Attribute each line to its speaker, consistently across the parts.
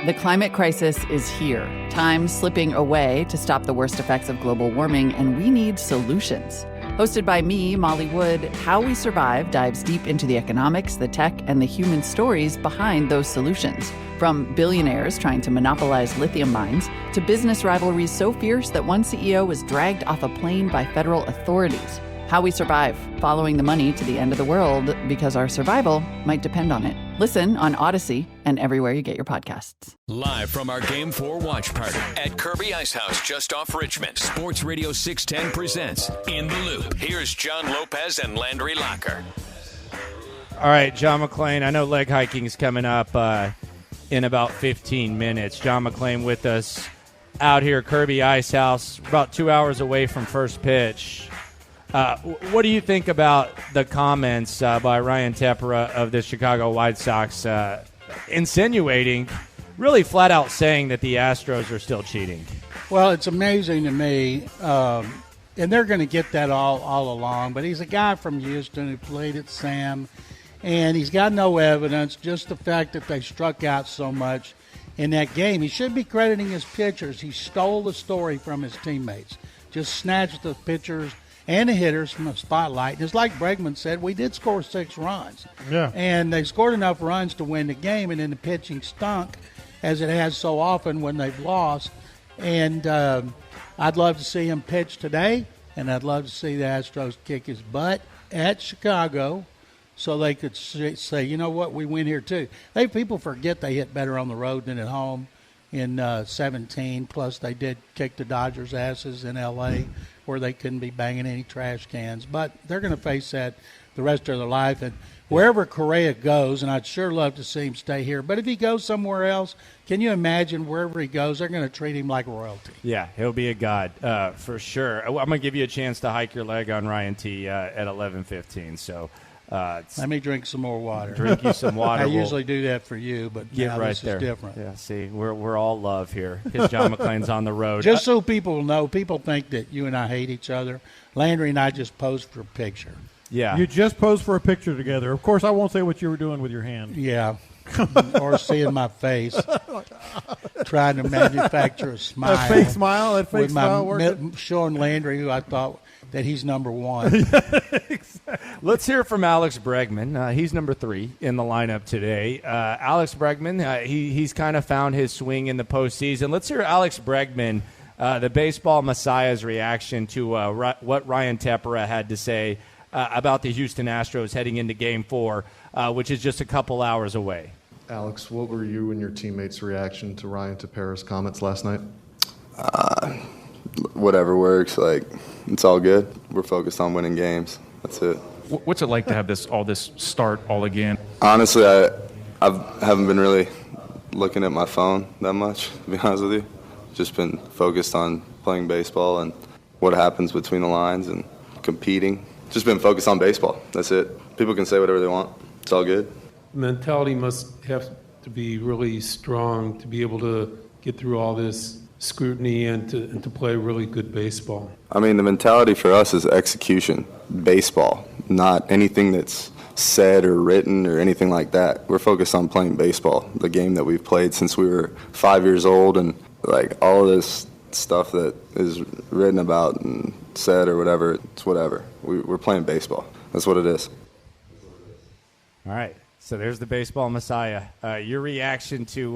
Speaker 1: The climate crisis is here. Time's slipping away to stop the worst effects of global warming, and we need solutions. Hosted by me, Molly Wood, How We Survive dives deep into the economics, the tech, and the human stories behind those solutions. From billionaires trying to monopolize lithium mines to business rivalries so fierce that one CEO was dragged off a plane by federal authorities. How We Survive, following the money to the end of the world because our survival might depend on it. Listen on Odyssey and everywhere you get your podcasts.
Speaker 2: Live from our Game 4 watch party at Kirby Ice House just off Richmond, Sports Radio 610 presents In the Loop. Here's John Lopez and Landry Locker.
Speaker 3: All right, John McClain, I know leg hiking is coming up in about 15 minutes. John McClain with us out here at Kirby Ice House, about 2 hours away from first pitch. What do you think about the comments by Ryan Tepera of the Chicago White Sox insinuating, really flat out saying that the Astros are still cheating?
Speaker 4: Well, it's amazing to me, and they're going to get that all along, but he's a guy from Houston who played at Sam, and he's got no evidence, just the fact that they struck out so much in that game. He should be crediting his pitchers. He stole the story from his teammates, just snatched the pitchers and the hitters from the spotlight. And it's like Bregman said, we did score 6 runs.
Speaker 5: Yeah.
Speaker 4: And they scored enough runs to win the game, and then the pitching stunk, as it has so often when they've lost. And I'd love to see him pitch today, and I'd love to see the Astros kick his butt at Chicago so they could say, you know what, we win here too. People forget they hit better on the road than at home in 17. Plus, they did kick the Dodgers' asses in L.A., where they couldn't be banging any trash cans. But they're going to face that the rest of their life. And wherever Correa goes, and I'd sure love to see him stay here, but if he goes somewhere else, can you imagine wherever he goes, they're going to treat him like royalty.
Speaker 3: Yeah, he'll be a god for sure. I'm going to give you a chance to hike your leg on Ryan T at 11:15. So
Speaker 4: let me drink some more water.
Speaker 3: Drink you some water.
Speaker 4: I usually do that for you, but
Speaker 3: get
Speaker 4: now
Speaker 3: right
Speaker 4: this
Speaker 3: there.
Speaker 4: is different.
Speaker 3: Yeah, see, we're all love here because John McClain's on the road.
Speaker 4: Just so people know, people think that you and I hate each other. Landry and I just posed for a picture.
Speaker 3: Yeah.
Speaker 5: You just posed for a picture together. Of course, I won't say what you were doing with your hand.
Speaker 4: Yeah. Or seeing my face. Trying to manufacture a smile.
Speaker 5: A fake smile? That fake
Speaker 4: with
Speaker 5: smile working?
Speaker 4: Showing Landry who I thought that he's number one.
Speaker 3: Let's hear from Alex Bregman. He's number 3 in the lineup today. Alex Bregman, he's kind of found his swing in the postseason. Let's hear Alex Bregman, the baseball messiah's reaction to what Ryan Tepera had to say about the Houston Astros heading into Game 4, which is just a couple hours away.
Speaker 6: Alex, what were you and your teammates' reaction to Ryan Tepera's comments last night?
Speaker 7: Whatever works. Like, it's all good. We're focused on winning games. That's it.
Speaker 8: What's it like to have all this start all again?
Speaker 7: Honestly, I haven't been really looking at my phone that much, to be honest with you. Just been focused on playing baseball and what happens between the lines and competing. Just been focused on baseball. That's it. People can say whatever they want. It's all good.
Speaker 9: Mentality must have to be really strong to be able to get through all this scrutiny and to play really good baseball.
Speaker 7: I mean, the mentality for us is execution, baseball, not anything that's said or written or anything like that. We're focused on playing baseball, the game that we've played since we were 5 years old, and like all of this stuff that is written about and said or whatever, it's whatever. We're playing baseball. That's what it is.
Speaker 3: All right, so there's the baseball messiah. Your reaction to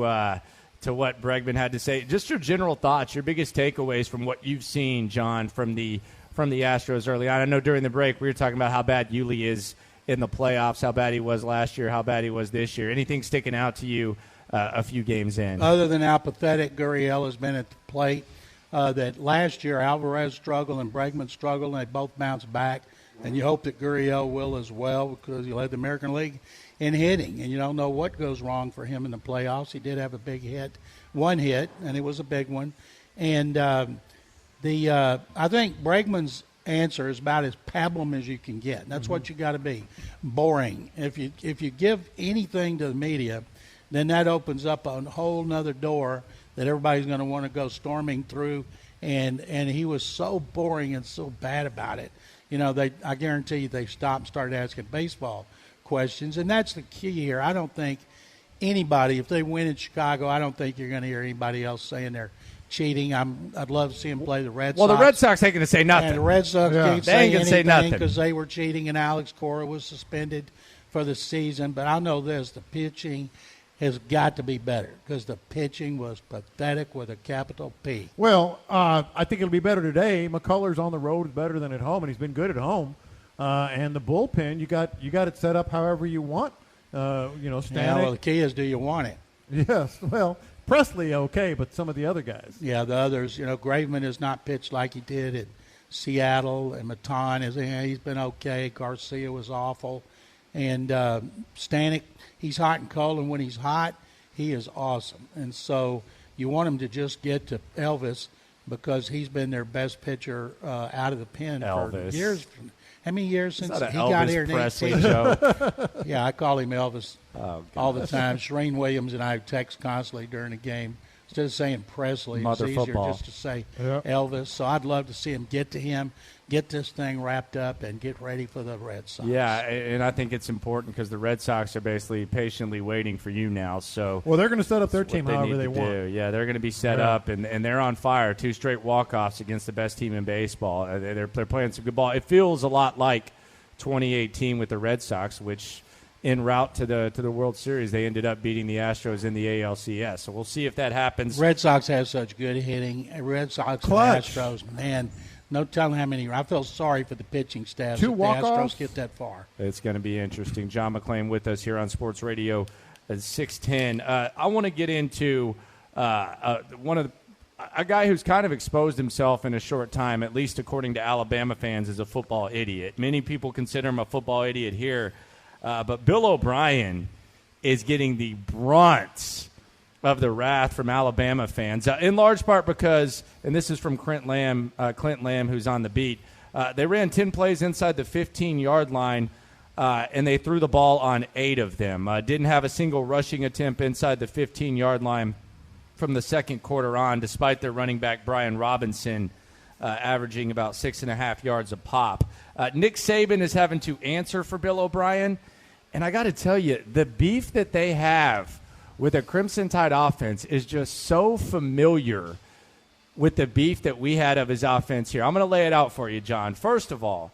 Speaker 3: what Bregman had to say, just your general thoughts, your biggest takeaways from what you've seen, John, from the Astros early on. I know during the break we were talking about how bad Yuli is in the playoffs, how bad he was last year, how bad he was this year. Anything sticking out to you a few games in?
Speaker 4: Other than how pathetic Gurriel has been at the plate, that last year Alvarez struggled and Bregman struggled, and they both bounced back. And you hope that Gurriel will as well, because he led the American League in hitting, and you don't know what goes wrong for him in the playoffs. He did have a big hit, one hit, and it was a big one. And I think Bregman's answer is about as pablum as you can get. That's what you got to be, boring. If you give anything to the media, then that opens up a whole nother door that everybody's going to want to go storming through. And he was so boring and so bad about it. You know, I guarantee you they stopped and started asking baseball questions, and that's the key here. I don't think anybody, if they win in Chicago, I don't think you're going to hear anybody else saying they're cheating. I'd love to see them play the Red Sox.
Speaker 3: Well, the Red Sox ain't going to say nothing.
Speaker 4: And the Red Sox can't
Speaker 3: they ain't
Speaker 4: say
Speaker 3: gonna say
Speaker 4: anything
Speaker 3: nothing
Speaker 4: because they were cheating and Alex Cora was suspended for the season. But I know this, the pitching has got to be better because the pitching was pathetic with a capital P.
Speaker 5: Well, I think it'll be better today. McCullers on the road is better than at home, and he's been good at home. And the bullpen, you got it set up however you want. Stanek.
Speaker 4: Yeah, well, the key is, do you want it?
Speaker 5: Yes. Well, Presley okay, but some of the other guys.
Speaker 4: Yeah, the others. Graveman has not pitched like he did at Seattle, and Maton he's been okay. Garcia was awful, and Stanek, he's hot and cold, and when he's hot, he is awesome. And so you want him to just get to Elvis because he's been their best pitcher out of the pen
Speaker 3: Elvis.
Speaker 4: for years. How many years since he
Speaker 3: Elvis
Speaker 4: got here?
Speaker 3: Presley show.
Speaker 4: Yeah, I call him Elvis all the time. Shereen Williams and I text constantly during the game. Instead of saying Presley, it's easier
Speaker 3: football.
Speaker 4: just to say Elvis. So I'd love to see him get to him, get this thing wrapped up, and get ready for the Red Sox.
Speaker 3: Yeah, and I think it's important because the Red Sox are basically patiently waiting for you now. So
Speaker 5: well, they're going to set up their team however they want.
Speaker 3: Do. Yeah, they're going to be set up, and they're on fire. 2 straight walk-offs against the best team in baseball. They're playing some good ball. It feels a lot like 2018 with the Red Sox, which en route to the World Series, they ended up beating the Astros in the ALCS. So we'll see if that happens.
Speaker 4: Red Sox have such good hitting. Red Sox
Speaker 5: Clutch.
Speaker 4: and Astros, man, no telling how many. I feel sorry for the pitching staff.
Speaker 5: 2
Speaker 4: if
Speaker 5: walk-offs?
Speaker 4: the Astros get that far.
Speaker 3: It's going to be interesting. John McClain with us here on Sports Radio at 610. I want to get into a guy who's kind of exposed himself in a short time, at least according to Alabama fans, as a football idiot. Many people consider him a football idiot here. But Bill O'Brien is getting the brunt of the wrath from Alabama fans, in large part because, and this is from Clint Lamb, who's on the beat, they ran 10 plays inside the 15-yard line, and they threw the ball on 8 of them. Didn't have a single rushing attempt inside the 15-yard line from the second quarter on, despite their running back, Brian Robinson, averaging about 6.5 yards a pop. Nick Saban is having to answer for Bill O'Brien. And I got to tell you, the beef that they have with a Crimson Tide offense is just so familiar with the beef that we had of his offense here. I'm going to lay it out for you, John. First of all,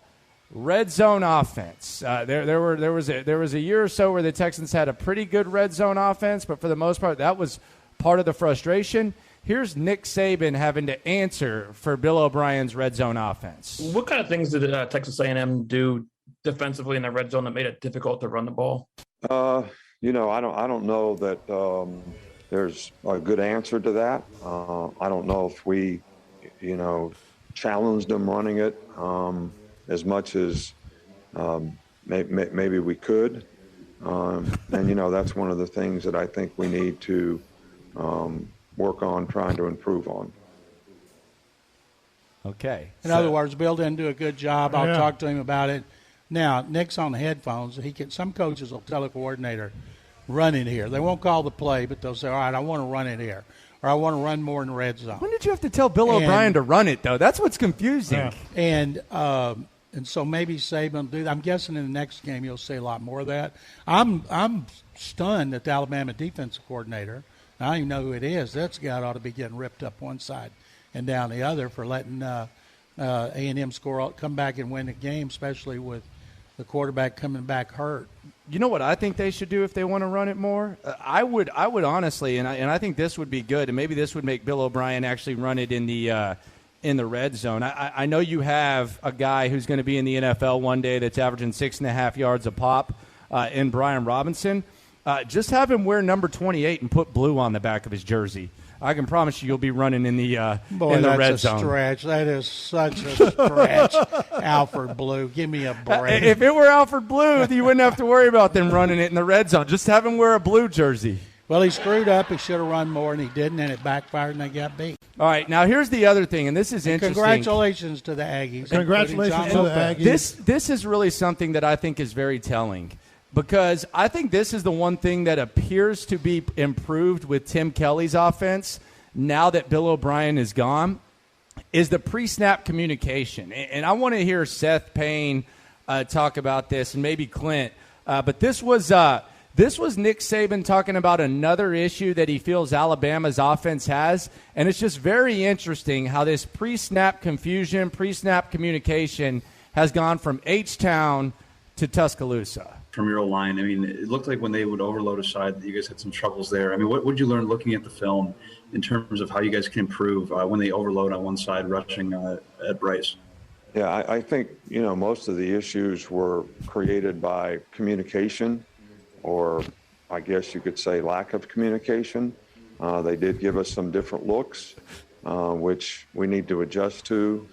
Speaker 3: red zone offense. There was a year or so where the Texans had a pretty good red zone offense, but for the most part, that was part of the frustration. Here's Nick Saban having to answer for Bill O'Brien's red zone offense.
Speaker 10: What kind of things did Texas A&M do defensively in the red zone that made it difficult to run the ball?
Speaker 11: I don't know that there's a good answer to that. I don't know if we, challenged them running it as much as maybe we could. And that's one of the things that I think we need to work on trying to improve on.
Speaker 3: Okay.
Speaker 4: In other words, Bill didn't do a good job. I'll talk to him about it. Now, Nick's on the headphones. Some coaches will tell a coordinator, run it here. They won't call the play, but they'll say, all right, I want to run it here. Or I want to run more in the red zone.
Speaker 3: When did you have to tell Bill O'Brien to run it, though? That's what's confusing.
Speaker 4: Yeah. And so maybe Saban will do that. I'm guessing in the next game you'll see a lot more of that. I'm stunned that the Alabama defensive coordinator, I don't even know who it is, that guy ought to be getting ripped up one side and down the other for letting A&M come back and win the game, especially with the quarterback coming back hurt.
Speaker 3: You know what I think they should do if they want to run it more? I would honestly, and I think this would be good, and maybe this would make Bill O'Brien actually run it in the red zone. I know you have a guy who's going to be in the NFL one day that's averaging 6.5 yards a pop in Brian Robinson. Just have him wear number 28 and put blue on the back of his jersey. I can promise you'll be running in the red zone.
Speaker 4: Stretch. That is such a stretch. Alfred Blue, give me a break.
Speaker 3: If it were Alfred Blue, you wouldn't have to worry about them running it in the red zone. Just have him wear a blue jersey.
Speaker 4: Well, he screwed up. He should have run more, and he didn't, and it backfired, and they got beat.
Speaker 3: All right, now here's the other thing, and this is interesting.
Speaker 4: Congratulations to the Aggies.
Speaker 5: Congratulations to the Aggies.
Speaker 3: This is really something that I think is very telling, because I think this is the one thing that appears to be improved with Tim Kelly's offense now that Bill O'Brien is gone, is the pre-snap communication. And I want to hear Seth Payne talk about this, and maybe Clint. But this was This was Nick Saban talking about another issue that he feels Alabama's offense has, and it's just very interesting how this pre-snap confusion, pre-snap communication has gone from H-Town to Tuscaloosa.
Speaker 12: From your line, I mean, it looked like when they would overload a side that you guys had some troubles there. I mean, what would you learn looking at the film in terms of how you guys can improve when they overload on one side rushing at Bryce?
Speaker 11: Yeah, I think, most of the issues were created by communication, or I guess you could say lack of communication. They did give us some different looks, which we need to adjust to.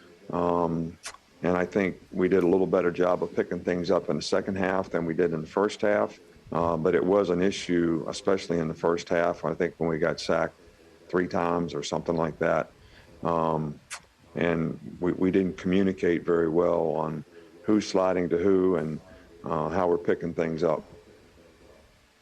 Speaker 11: And I think we did a little better job of picking things up in the second half than we did in the first half. But it was an issue, especially in the first half, I think when we got sacked 3 times or something like that. And we didn't communicate very well on who's sliding to who and how we're picking things up.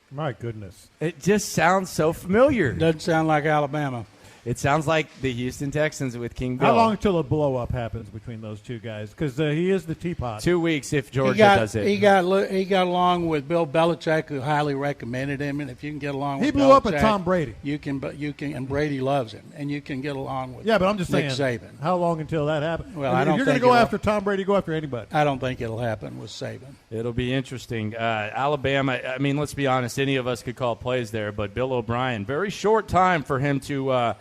Speaker 5: My goodness.
Speaker 3: It just sounds so familiar.
Speaker 4: Doesn't sound like Alabama.
Speaker 3: It sounds like the Houston Texans with King Bill.
Speaker 5: How long until a blow-up happens between those two guys? Because he is the teapot.
Speaker 3: 2 weeks if Georgia does it.
Speaker 4: He got along with Bill Belichick, who highly recommended him, and if you can get along with
Speaker 5: he blew
Speaker 4: Belichick,
Speaker 5: up at Tom Brady.
Speaker 4: You can, and Brady loves him, and you can get along with.
Speaker 5: Yeah, but I'm just
Speaker 4: Nick
Speaker 5: saying,
Speaker 4: Saban.
Speaker 5: how long until that happens?
Speaker 4: Well,
Speaker 5: I mean,
Speaker 4: I don't
Speaker 5: if you're going
Speaker 4: think
Speaker 5: to go
Speaker 4: it'll-
Speaker 5: after Tom Brady, go after anybody.
Speaker 4: I don't think it'll happen with Saban.
Speaker 3: It'll be interesting. Alabama, I mean, let's be honest, any of us could call plays there, but Bill O'Brien, very short time for him to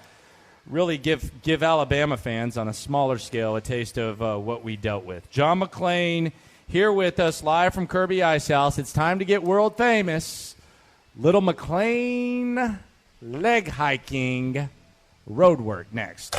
Speaker 3: really give Alabama fans on a smaller scale a taste of what we dealt with. John McClain here with us live from Kirby Ice House. It's time to get world famous. Little McClain leg hiking road work next.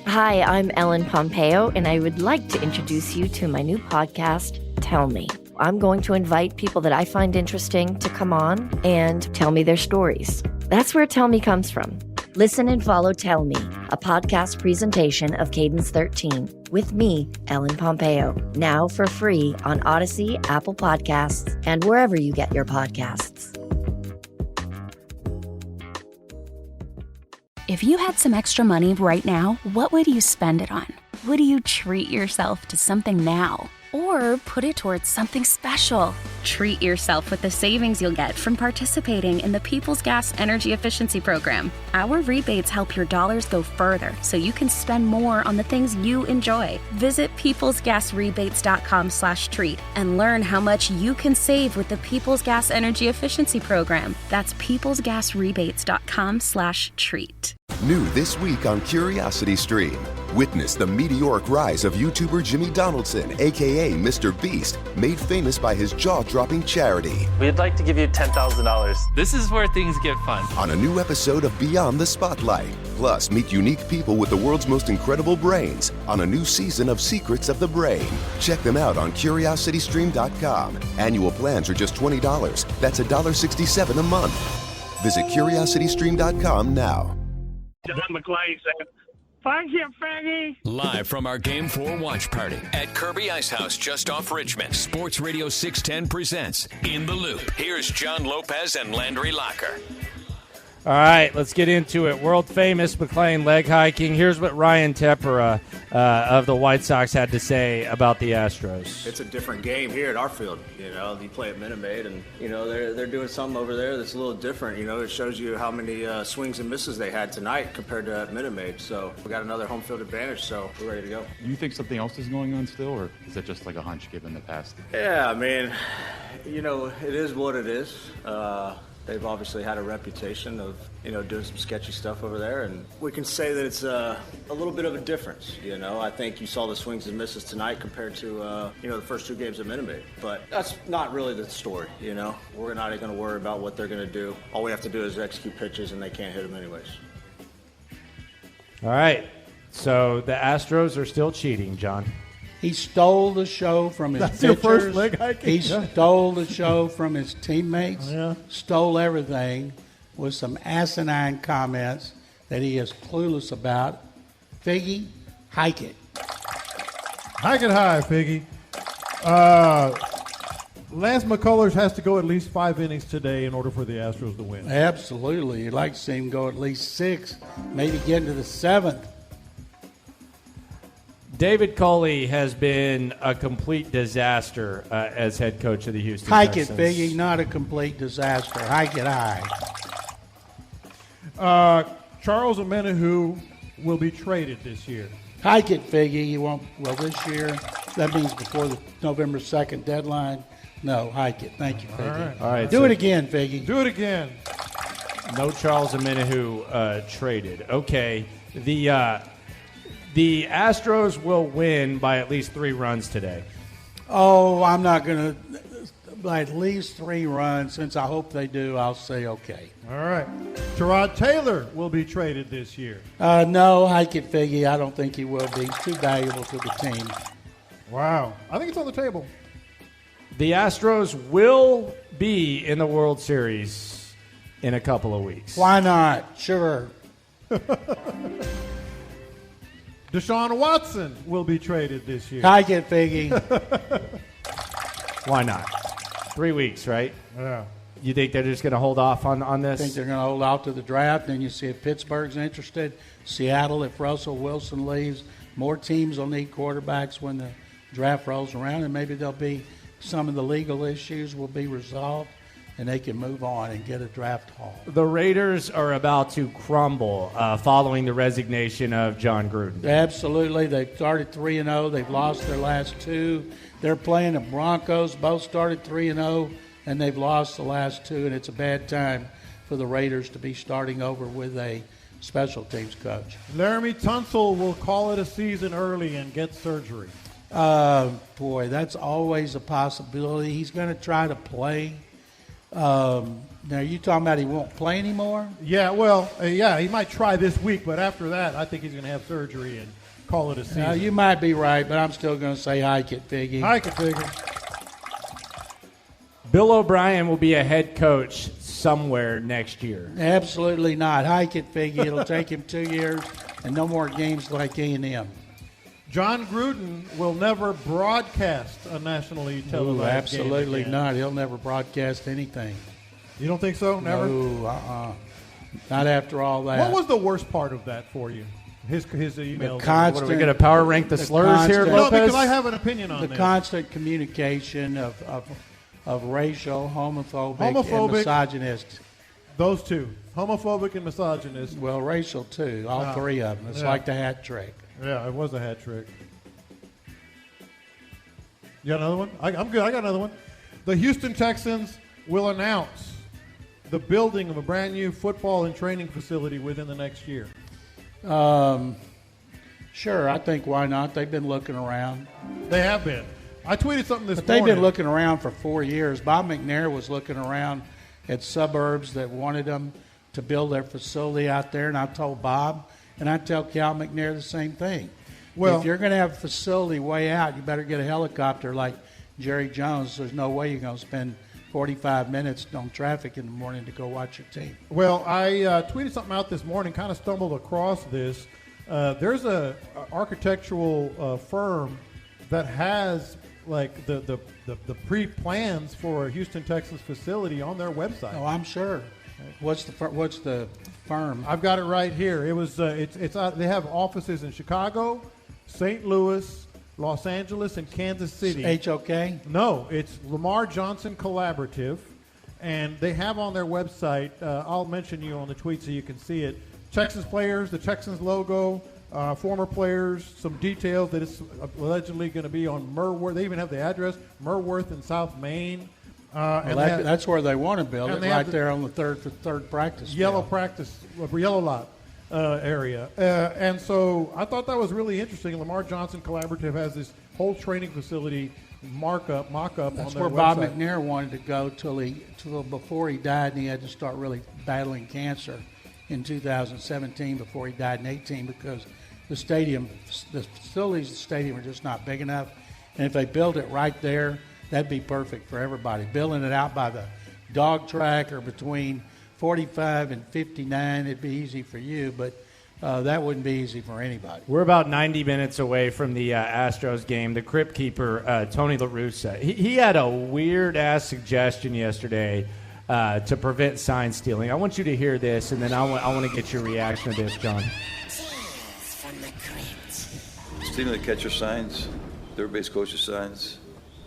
Speaker 13: Hi, I'm Ellen Pompeo, and I would like to introduce you to my new podcast, Tell Me. I'm going to invite people that I find interesting to come on and tell me their stories. That's where Tell Me comes from. Listen and follow Tell Me, a podcast presentation of Cadence 13 with me, Ellen Pompeo, now for free on Odyssey, Apple Podcasts, and wherever you get your podcasts.
Speaker 14: If you had some extra money right now, what would you spend it on? Would you treat yourself to something now? Or put it towards something special? Treat yourself with the savings you'll get from participating in the People's Gas Energy Efficiency Program. Our rebates help your dollars go further so you can spend more on the things you enjoy. Visit peoplesgasrebates.com/treat and learn how much you can save with the People's Gas Energy Efficiency Program. That's peoplesgasrebates.com/treat.
Speaker 15: New this week on Curiosity Stream. Witness the meteoric rise of YouTuber Jimmy Donaldson, a.k.a. Mr. Beast, made famous by his jaw-dropping charity.
Speaker 16: We'd like to give you $10,000. This is where things get fun.
Speaker 15: On a new episode of Beyond the Spotlight. Plus, meet unique people with the world's most incredible brains on a new season of Secrets of the Brain. Check them out on CuriosityStream.com. Annual plans are just $20. That's $1.67 a month. Visit CuriosityStream.com now.
Speaker 17: John McClain saying, "Thank you, Faggy."
Speaker 2: Live from our Game 4 watch party at Kirby Ice House just off Richmond, Sports Radio 610 presents In the Loop. Here's John Lopez and Landry Locker.
Speaker 3: All right, let's get into it. World famous McClain leg hiking. Here's what Ryan Tepera of the White Sox had to say about the Astros.
Speaker 18: It's a different game here at our field. You play at Minute Maid, and they're doing something over there that's a little different. It shows you how many swings and misses they had tonight compared to Minute Maid. So we got another home field advantage. So we're ready to go.
Speaker 8: Do you think something else is going on still, or is it just like a hunch given the past?
Speaker 18: Yeah, I mean, it is what it is. They've obviously had a reputation of, doing some sketchy stuff over there, and we can say that it's a little bit of a difference. I think you saw the swings and misses tonight compared to, the first 2 games at Minute Maid. But that's not really the story, We're not going to worry about what they're going to do. All we have to do is execute pitches, and they can't hit them anyways.
Speaker 3: All right, so the Astros are still cheating, John.
Speaker 4: He stole the show from his
Speaker 5: That's your
Speaker 4: pitchers.
Speaker 5: first leg hiking?
Speaker 4: He stole the show from his teammates.
Speaker 5: Yeah.
Speaker 4: Stole everything with some asinine comments that he is clueless about. Figgy, hike it.
Speaker 5: Hike it high, Figgy. Lance McCullers has to go at least 5 innings today in order for the Astros to win.
Speaker 4: Absolutely. You'd like to see him go at least 6, maybe get into the 7th.
Speaker 3: David Culley has been a complete disaster as head coach of the Houston
Speaker 4: Hike
Speaker 3: Texans.
Speaker 4: it, Biggie. Not a complete disaster. Hike it high.
Speaker 5: Charles Omenihu will be traded this year.
Speaker 4: Hike it, Figgy. You won't. Well, this year, that means before the November 2nd deadline. No, hike it. Thank you, Figgy.
Speaker 3: All right.
Speaker 4: Do it again, Figgy.
Speaker 5: Do it again.
Speaker 3: No Charles Omenihu traded. Okay. The Astros will win by at least 3 runs today.
Speaker 4: Oh, I'm not going to. By at least 3 runs. Since I hope they do, I'll say okay.
Speaker 5: All right. Tyrod Taylor will be traded this year.
Speaker 4: No, hike it, Figgy. I don't think he will be. He's too valuable to the team.
Speaker 5: Wow. I think it's on the table.
Speaker 3: The Astros will be in the World Series in a couple of weeks.
Speaker 4: Why not? Sure.
Speaker 5: Deshaun Watson will be traded this year.
Speaker 4: Hike it, Figgy.
Speaker 3: Why not? 3 weeks, right?
Speaker 5: Yeah.
Speaker 3: You think they're just going to hold off on this?
Speaker 4: I think they're going to hold out to the draft. Then you see if Pittsburgh's interested. Seattle, if Russell Wilson leaves. More teams will need quarterbacks when the draft rolls around, and maybe there'll be some of the legal issues will be resolved, and they can move on and get a draft haul.
Speaker 3: The Raiders are about to crumble following the resignation of John Gruden.
Speaker 4: Absolutely. They've started 3-0. They've lost their last 2. They're playing the Broncos. Both started 3-0, and they've lost the last 2, and it's a bad time for the Raiders to be starting over with a special teams coach.
Speaker 5: Laramie Tunsil will call it a season early and get surgery.
Speaker 4: Boy, that's always a possibility. He's going to try to play. Now, you talking about he won't play anymore?
Speaker 5: Yeah, well, he might try this week, but after that, I think he's going to have surgery and call it a season.
Speaker 4: You might be right, but I'm still going to say hike it, Figgy.
Speaker 5: Hike it, Figgy.
Speaker 3: Bill O'Brien will be a head coach somewhere next year.
Speaker 4: Absolutely not. Hike it, Figgy. It'll take him 2 years and no more games like A&M.
Speaker 5: John Gruden will never broadcast a nationally televised game.
Speaker 4: Absolutely
Speaker 5: again.
Speaker 4: not. He'll never broadcast anything.
Speaker 5: You don't think so? Never?
Speaker 4: No, not after all that.
Speaker 5: What was the worst part of that for you? His emails.
Speaker 3: What, are we going to power rank the slurs here, Lopez?
Speaker 5: No, because I have an opinion on
Speaker 4: the
Speaker 5: this.
Speaker 4: constant communication of racial, homophobic, and misogynist.
Speaker 5: Those two. Homophobic and misogynist.
Speaker 4: Well, racial too. All 3 of them. It's like the hat trick.
Speaker 5: Yeah, it was a hat trick. You got another one? I'm good. I got another one. The Houston Texans will announce the building of a brand new football and training facility within the next year.
Speaker 4: Sure, I think why not? They've been looking around.
Speaker 5: They have been. I tweeted something this
Speaker 4: morning. But
Speaker 5: they've
Speaker 4: been looking around for 4 years. Bob McNair was looking around at suburbs that wanted them to build their facility out there, and I told Bob, and I tell Cal McNair the same thing. Well, if you're going to have a facility way out, you better get a helicopter like Jerry Jones. There's no way you're going to spend 45 minutes on traffic in the morning to go watch your team.
Speaker 5: Well, I tweeted something out this morning, kind of stumbled across this. There's a architectural firm that has like the pre-plans for a Houston, Texas facility on their website.
Speaker 4: Oh, I'm sure. What's the firm?
Speaker 5: I've got it right here. It was they have offices in Chicago, St. Louis, Los Angeles, and Kansas City.
Speaker 4: HOK?
Speaker 5: No, it's Lamar Johnson Collaborative, and they have on their website. I'll mention you on the tweet so you can see it. Texas players, the Texans logo, former players, some details that it's allegedly going to be on Merworth. They even have the address, Merworth in South Maine.
Speaker 4: That's where they want to build it, right there on the third practice
Speaker 5: yellow
Speaker 4: field.
Speaker 5: Yellow lot area. And so I thought that was really interesting. Lamar Johnson Collaborative has this whole training facility mock-up on their website.
Speaker 4: That's where Bob McNair wanted to go till before he died, and he had to start really battling cancer in 2017 before he died in 18 because the facilities of the stadium are just not big enough. And if they build it right there, that'd be perfect for everybody. Building it out by the dog track or between 45 and 59, it'd be easy for you, but that wouldn't be easy for anybody.
Speaker 3: We're about 90 minutes away from the Astros game. The Crypt Keeper, Tony La Russa, he had a weird-ass suggestion yesterday to prevent sign stealing. I want you to hear this, and then I want to get your reaction to this, John.
Speaker 19: stealing the catcher signs, third base coach's signs,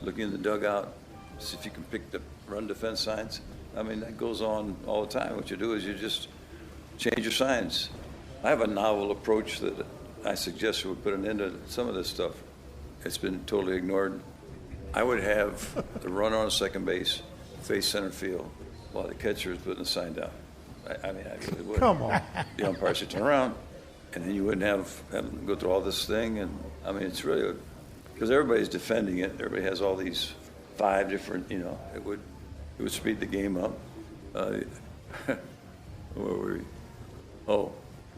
Speaker 19: looking in the dugout, see if you can pick the run defense signs. I mean, that goes on all the time. What you do is you just change your signs. I have a novel approach that I suggest we put an end to some of this stuff. It's been totally ignored. I would have the runner on second base face center field while the catcher is putting the sign down. I mean, I really would.
Speaker 5: Come on.
Speaker 19: The umpire should turn around, and then you wouldn't have them go through all this thing. And I mean, it's really, because everybody's defending it. Everybody has all these 5 different, it would speed the game up. Where were we? Oh,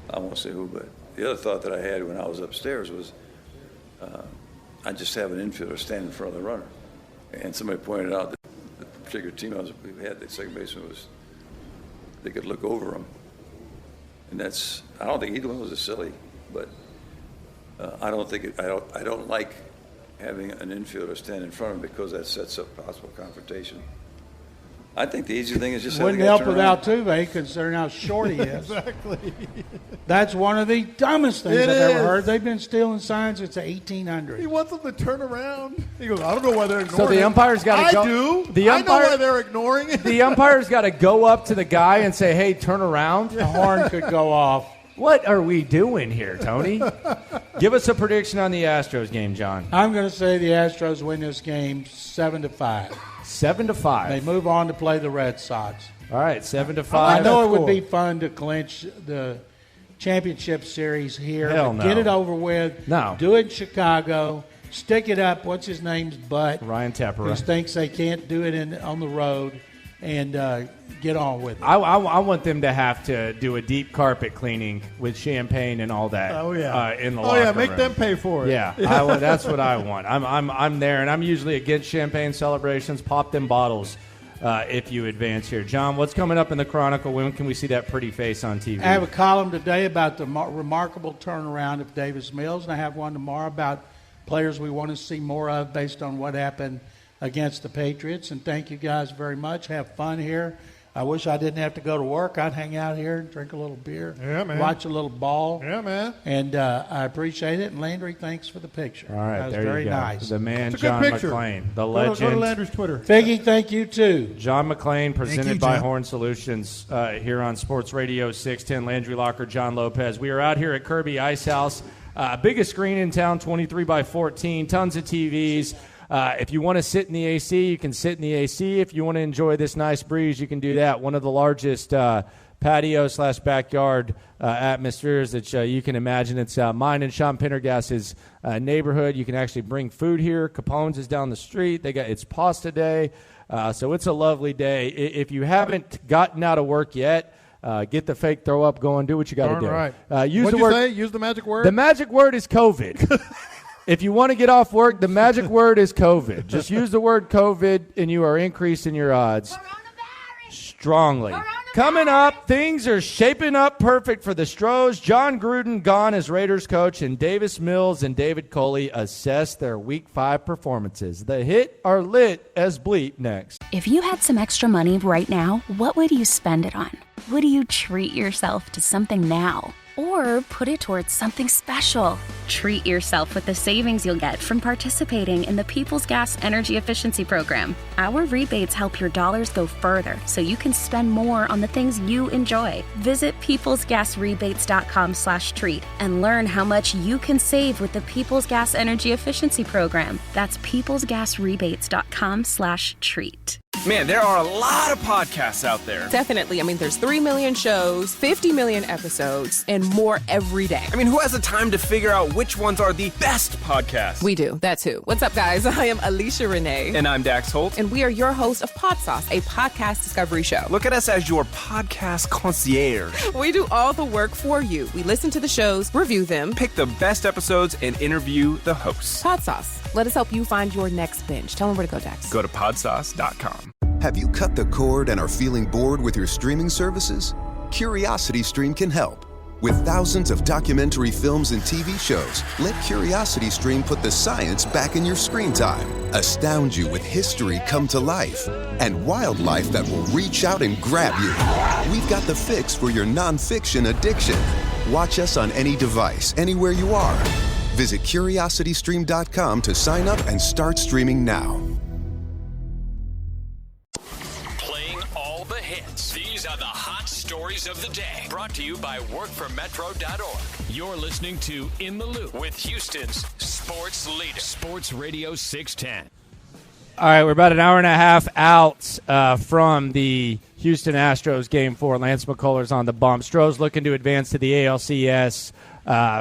Speaker 19: I won't say who, but the other thought that I had when I was upstairs was I just have an infielder stand in front of the runner. And somebody pointed out that the particular team we had, the second baseman they could look over him. And I don't think either one was silly, but I don't like having an infielder stand in front of him because that sets up possible confrontation. I think the easy thing is just
Speaker 4: wouldn't help without Altuve, considering how short he is.
Speaker 5: Exactly.
Speaker 4: That's one of the dumbest things I've ever heard. They've been stealing signs since the 1800s.
Speaker 5: He wants them to turn around. He goes, I don't know why they're ignoring it.
Speaker 3: So the umpire's got to go.
Speaker 5: I do. I know why they're ignoring it.
Speaker 3: The umpire's got to go up to the guy and say, hey, turn around.
Speaker 4: The horn could go off.
Speaker 3: What are we doing here, Tony? Give us a prediction on the Astros game, John.
Speaker 4: I'm going to say the Astros win this game 7-5.
Speaker 3: 7-5.
Speaker 4: They move on to play the Red Sox.
Speaker 3: All right, 7-5.
Speaker 4: I know it would be fun to clinch the championship series here.
Speaker 3: Hell
Speaker 4: but
Speaker 3: no.
Speaker 4: Get it over with.
Speaker 3: No.
Speaker 4: Do it in Chicago. Stick it up. What's his name's butt?
Speaker 3: Ryan Tepera.
Speaker 4: Who thinks they can't do it on the road. And get on with it.
Speaker 3: I want them to have to do a deep carpet cleaning with champagne and all that.
Speaker 5: Oh yeah,
Speaker 3: in the locker room.
Speaker 5: Make them pay for it.
Speaker 3: Yeah, that's what I want. I'm there, and I'm usually against champagne celebrations. Pop them bottles if you advance here. John, what's coming up in the Chronicle? When can we see that pretty face on TV?
Speaker 4: I have a column today about the remarkable turnaround of Davis Mills, and I have one tomorrow about players we want to see more of based on what happened against the Patriots. And thank you guys very much. Have fun here. I wish I didn't have to go to work. I'd hang out here and drink a little beer.
Speaker 5: Yeah, man.
Speaker 4: Watch a little ball.
Speaker 5: Yeah, man.
Speaker 4: And I appreciate it. And Landry, thanks for the picture.
Speaker 3: All right,
Speaker 4: that was
Speaker 3: there
Speaker 4: very
Speaker 3: you go.
Speaker 4: nice.
Speaker 3: The man, John McClain, the legend.
Speaker 5: Go to Landry's Twitter.
Speaker 4: Figgy, thank you too.
Speaker 3: John McClain, presented by
Speaker 20: John.
Speaker 3: Horn Solutions here on Sports Radio 610. Landry Locker, John Lopez. We are out here at Kirby Ice House. Biggest screen in town, 23x14, tons of TVs. If you want to sit in the AC, you can sit in the AC. If you want to enjoy this nice breeze, you can do that. One of the largest patio/backyard atmospheres that you can imagine. It's mine and Sean Pendergast's neighborhood. You can actually bring food here. Capone's is down the street. It's pasta day, so it's a lovely day. If you haven't gotten out of work yet, get the fake throw up going. Do what you got to do.
Speaker 5: Right.
Speaker 3: Use
Speaker 5: What'd
Speaker 3: the word.
Speaker 5: you say? Use the magic word.
Speaker 3: The magic word is COVID. If you want to get off work, the magic word is COVID. Just use the word COVID, and you are increasing your odds strongly. Coming up, things are shaping up perfect for the Stros. John Gruden gone as Raiders coach, and Davis Mills and David Coley assess their Week 5 performances. The hit are lit as bleep next.
Speaker 14: If you had some extra money right now, what would you spend it on? Would you treat yourself to something now? Or put it towards something special? Treat yourself with the savings you'll get from participating in the People's Gas Energy Efficiency Program. Our rebates help your dollars go further so you can spend more on the things you enjoy. Visit peoplesgasrebates.com/treat and learn how much you can save with the People's Gas Energy Efficiency Program. That's peoplesgasrebates.com/treat.
Speaker 21: Man, there are a lot of podcasts out there.
Speaker 22: Definitely. I mean, there's 3 million shows, 50 million episodes, and more every day.
Speaker 21: I mean, who has the time to figure out which ones are the best podcasts?
Speaker 22: We do. That's who. What's up, guys? I am Alicia Renee.
Speaker 21: And I'm Dax Holt.
Speaker 22: And we are your hosts of Pod Sauce, a podcast discovery show.
Speaker 21: Look at us as your podcast concierge.
Speaker 22: We do all the work for you. We listen to the shows, review them,
Speaker 21: pick the best episodes, and interview the hosts.
Speaker 22: Pod Sauce. Let us help you find your next binge. Tell them where to go, Dax.
Speaker 21: Go to podsauce.com.
Speaker 15: Have you cut the cord and are feeling bored with your streaming services? CuriosityStream can help. With thousands of documentary films and TV shows, let CuriosityStream put the science back in your screen time. Astound you with history come to life and wildlife that will reach out and grab you. We've got the fix for your nonfiction addiction. Watch us on any device, anywhere you are. Visit CuriosityStream.com to sign up and start streaming now.
Speaker 2: Playing all the hits. These are the hot stories of the day. Brought to you by workformetro.org. You're listening to In the Loop with Houston's sports leader, Sports Radio 610.
Speaker 3: All right, we're about an hour and a half out from the Houston Astros Game 4. Lance McCullers on the bump. Stros looking to advance to the ALCS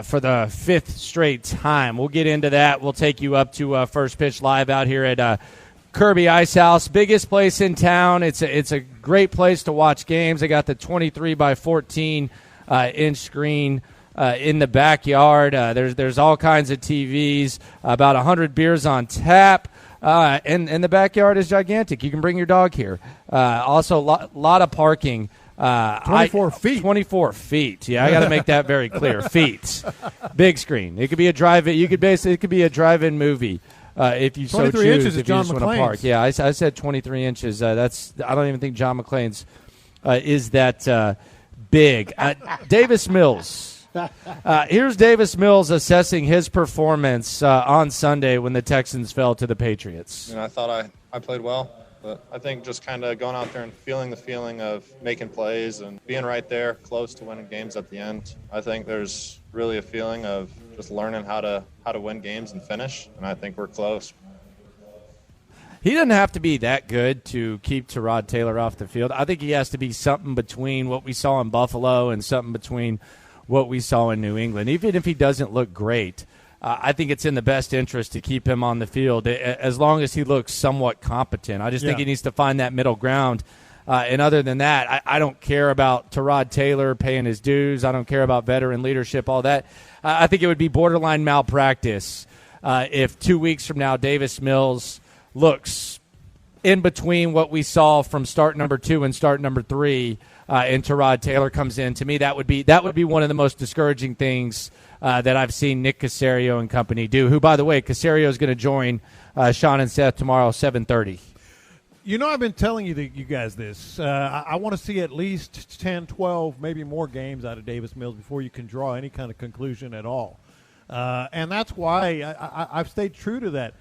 Speaker 3: for the fifth straight time. We'll get into that. We'll take you up to First Pitch Live out here at Kirby Ice House. Biggest place in town. It's a great place to watch games. They got the 23 by 14 inch screen in the backyard. There's all kinds of TVs, about 100 beers on tap. And the backyard is gigantic. You can bring your dog here. Also, a lot of parking.
Speaker 5: 24 feet.
Speaker 3: 24 feet. Yeah, I got to make that very clear. Feet. Big screen. It could be a drive-in. It could be a drive-in movie if you so choose.
Speaker 5: 23 inches is
Speaker 3: if you
Speaker 5: John
Speaker 3: just want to park. Yeah, I said 23 inches. I don't even think John McClain's is that big. Davis Mills. Here's Davis Mills assessing his performance on Sunday when the Texans fell to the Patriots.
Speaker 1: I thought I played well, but I think just kind of going out there and feeling the feeling of making plays and being right there close to winning games at the end. I think there's really a feeling of just learning how to win games and finish, and I think we're close.
Speaker 3: He doesn't have to be that good to keep Tyrod Taylor off the field. I think he has to be something between what we saw in Buffalo and something between what we saw in New England. Even if he doesn't look great, I think it's in the best interest to keep him on the field as long as he looks somewhat competent. I just think he needs to find that middle ground. And other than that, I don't care about Tyrod Taylor paying his dues. I don't care about veteran leadership, all that. I think it would be borderline malpractice if 2 weeks from now Davis Mills looks in between what we saw from start number 2 and start number 3, and Tyrod Taylor comes in. To me, that would be one of the most discouraging things that I've seen Nick Caserio and company do. Who, by the way, Caserio is going to join Sean and Seth tomorrow, 7:30.
Speaker 5: I've been telling you guys this. I want to see at least 10, 12, maybe more games out of Davis Mills before you can draw any kind of conclusion at all. And that's why I've stayed true to that.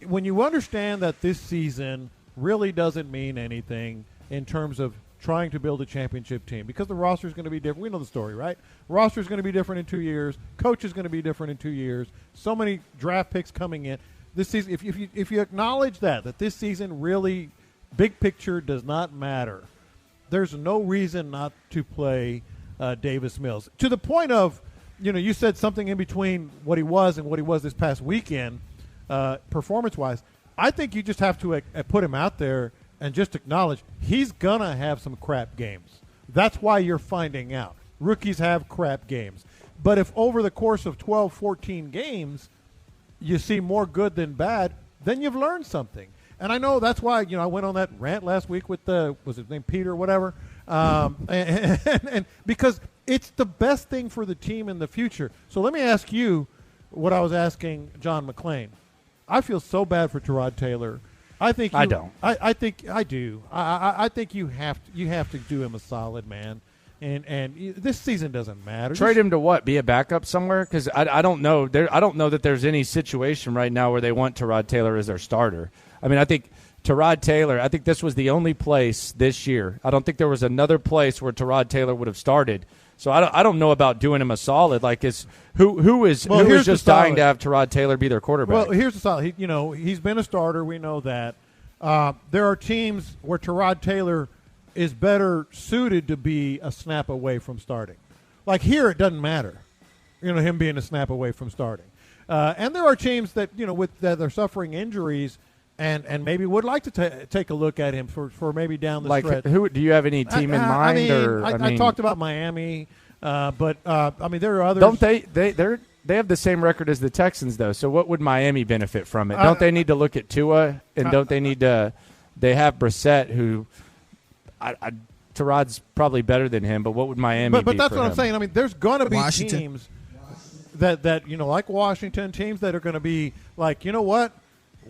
Speaker 5: When you understand that this season really doesn't mean anything in terms of trying to build a championship team, because the roster is going to be different. We know the story, right? Roster is going to be different in 2 years. Coach is going to be different in 2 years. So many draft picks coming in. This season, if you acknowledge that this season really, big picture, does not matter, there's no reason not to play Davis Mills. To the point of, you said something in between what he was and what he was this past weekend, performance-wise. I think you just have to put him out there and just acknowledge he's going to have some crap games. That's why you're finding out. Rookies have crap games. But if over the course of 12, 14 games you see more good than bad, then you've learned something. And I know that's why, I went on that rant last week with was his name Peter or whatever, and because it's the best thing for the team in the future. So let me ask you what I was asking John McClain. I feel so bad for Tyrod Taylor. I think I don't. I think I do. I think you have to do him a solid, man. And this season doesn't matter.
Speaker 3: Trade him to what? Be a backup somewhere? Because I don't know. I don't know that there's any situation right now where they want Tyrod Taylor as their starter. I mean, I think Tyrod Taylor. I think this was the only place this year. I don't think there was another place where Tyrod Taylor would have started. So I don't know about doing him a solid. Like who is just dying to have Tyrod Taylor be their quarterback?
Speaker 5: Well, here's the solid. He's been a starter. We know that. There are teams where Tyrod Taylor is better suited to be a snap away from starting. Like here, it doesn't matter. Him being a snap away from starting. And there are teams that that are suffering injuries and maybe would like to take a look at him for maybe down the stretch.
Speaker 3: Who do you have any team in mind?
Speaker 5: I talked about Miami, but there are others.
Speaker 3: Don't they have the same record as the Texans though? So what would Miami benefit from it? Don't they need to look at Tua, and don't they need to? They have Brissett, who Tyrod's probably better than him, but what would Miami?
Speaker 5: But that's
Speaker 3: what
Speaker 5: I'm saying. There's going to be teams that like Washington, teams that are going to be like, you know what?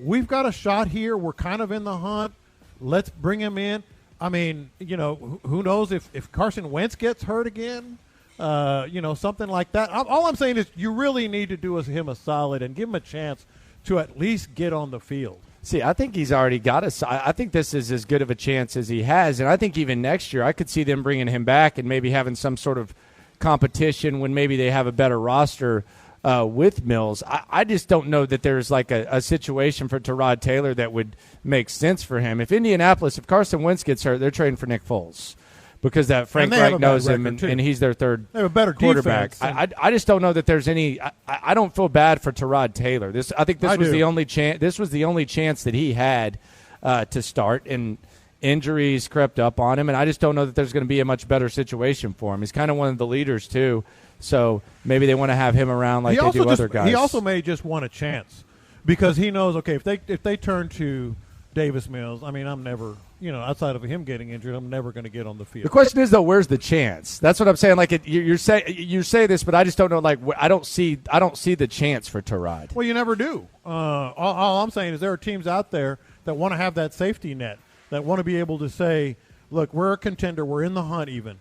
Speaker 5: We've got a shot here. We're kind of in the hunt. Let's bring him in. I mean, who knows if Carson Wentz gets hurt again? Something like that. All I'm saying is you really need to do him a solid and give him a chance to at least get on the field.
Speaker 3: See, I think he's already got I think this is as good of a chance as he has, and I think even next year I could see them bringing him back and maybe having some sort of competition when maybe they have a better roster with Mills. I just don't know that there's like a situation for Tyrod Taylor that would make sense for him. If Carson Wentz gets hurt, they're trading for Nick Foles because that Frank Reich knows him and he's their third
Speaker 5: they have a better
Speaker 3: quarterback.
Speaker 5: Defense.
Speaker 3: I just don't know that there's any. I don't feel bad for Tyrod Taylor. I think this was the only chance. This was the only chance that he had to start, and injuries crept up on him. And I just don't know that there's going to be a much better situation for him. He's kind of one of the leaders too, so maybe they want to have him around like they do other guys.
Speaker 5: He also may just want a chance because he knows. Okay, if they turn to Davis Mills, I mean, I'm never. Outside of him getting injured, I'm never going to get on the field.
Speaker 3: The question is, though, where's the chance? That's what I'm saying. Like you say this, but I just don't know. Like I don't see the chance for Tyrod.
Speaker 5: Well, you never do. All I'm saying is there are teams out there that want to have that safety net, that want to be able to say, "Look, we're a contender. We're in the hunt. Even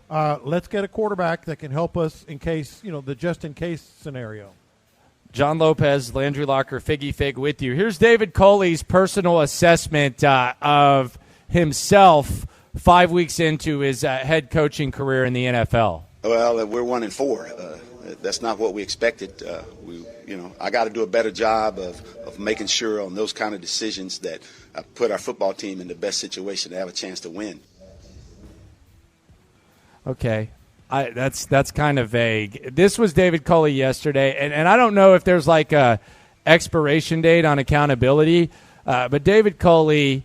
Speaker 5: let's get a quarterback that can help us in case the just in case scenario."
Speaker 3: John Lopez, Landry Locker, Figgy Fig with you. Here's David Coley's personal assessment of himself 5 weeks into his head coaching career in the NFL.
Speaker 6: Well, we're 1-4. That's not what we expected. I got to do a better job of making sure on those kind of decisions that I put our football team in the best situation to have a chance to win.
Speaker 3: Okay. That's kind of vague. This was David Culley yesterday, and I don't know if there's like a expiration date on accountability, but David Culley,